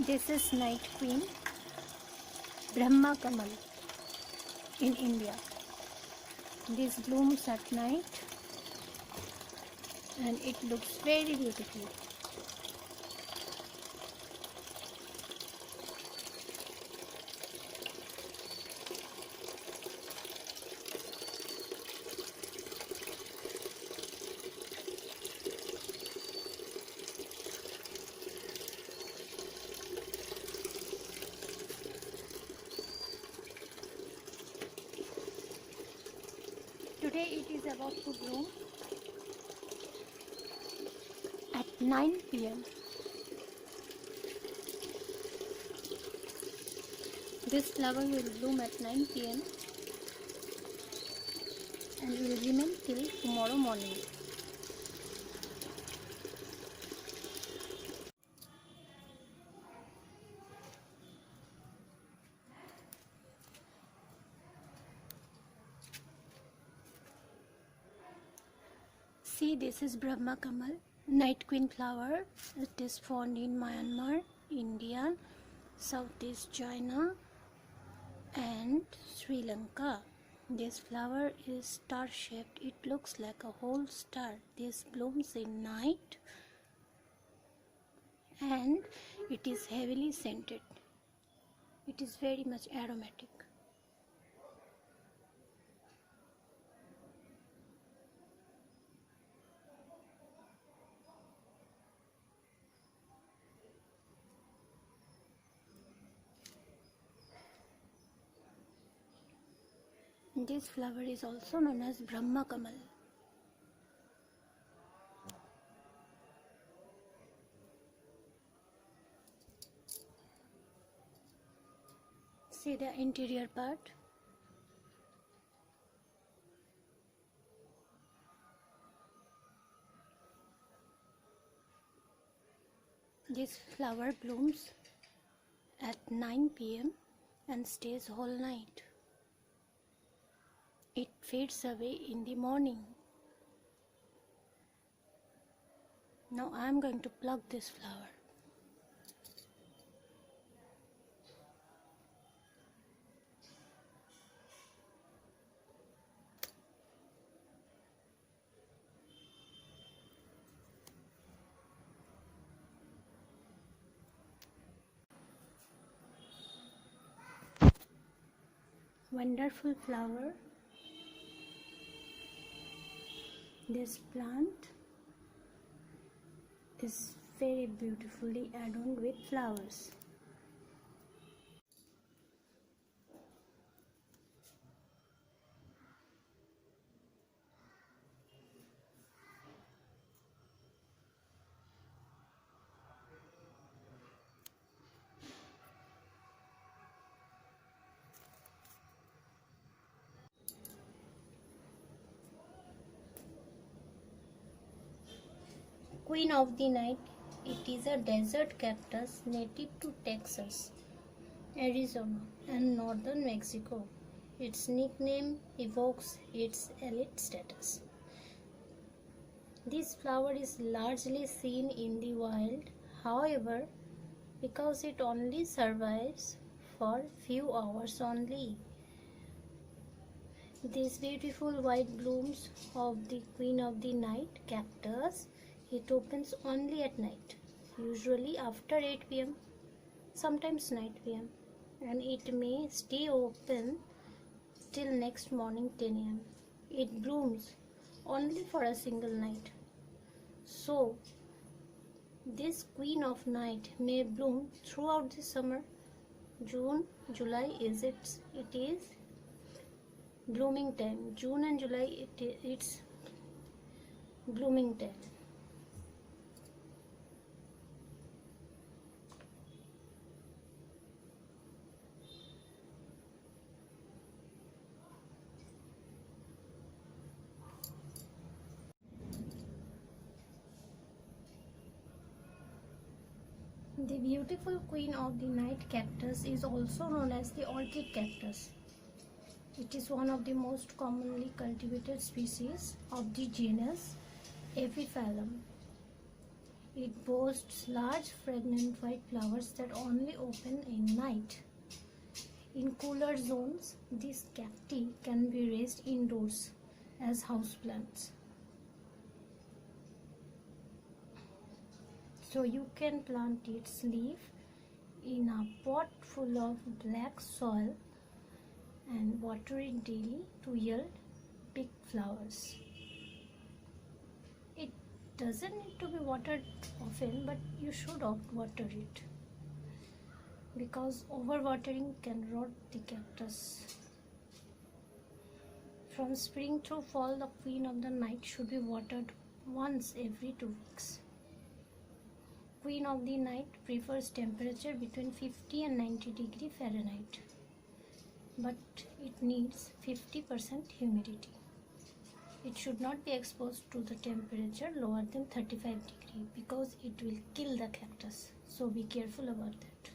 This is Night Queen, Brahma Kamal in India. This blooms at night and it looks very beautiful. Today it is about to bloom at 9 p.m. This flower will bloom at 9 p.m. and will remain till tomorrow morning. See, this is Brahma Kamal, Night Queen flower. It is found in Myanmar, India, Southeast China and Sri Lanka. This flower is star shaped. It looks like a whole star. This blooms in night and it is heavily scented. It is very much aromatic. This flower is also known as Brahma Kamal. See the interior part. This flower blooms at 9 p.m. and stays whole night. It fades away in the morning. Now I am going to pluck this flower. Wonderful flower. This plant is very beautifully adorned with flowers. Queen of the Night. It is a desert cactus native to Texas, Arizona and northern Mexico. Its nickname evokes its elite status. This flower is largely seen in the wild, however, because it only survives for few hours only. These beautiful white blooms of the Queen of the Night cactus, it opens only at night, usually after 8 p.m., sometimes 9 p.m., and it may stay open till next morning 10 a.m. It blooms only for a single night. So, this Queen of Night may bloom throughout the summer. June, July is it is blooming time. June and July it's blooming time. The beautiful Queen of the Night cactus is also known as the orchid cactus. It is one of the most commonly cultivated species of the genus Epiphyllum. It boasts large fragrant white flowers that only open in night. In cooler zones, these cacti can be raised indoors as houseplants. So you can plant its leaf in a pot full of black soil and water it daily to yield big flowers. It doesn't need to be watered often, but you should water it because overwatering can rot the cactus. From spring through fall, the queen of the night should be watered once every 2 weeks. Queen of the night prefers temperature between 50 and 90 degree Fahrenheit, but it needs 50% humidity. It should not be exposed to the temperature lower than 35 degree because it will kill the cactus. So be careful about that.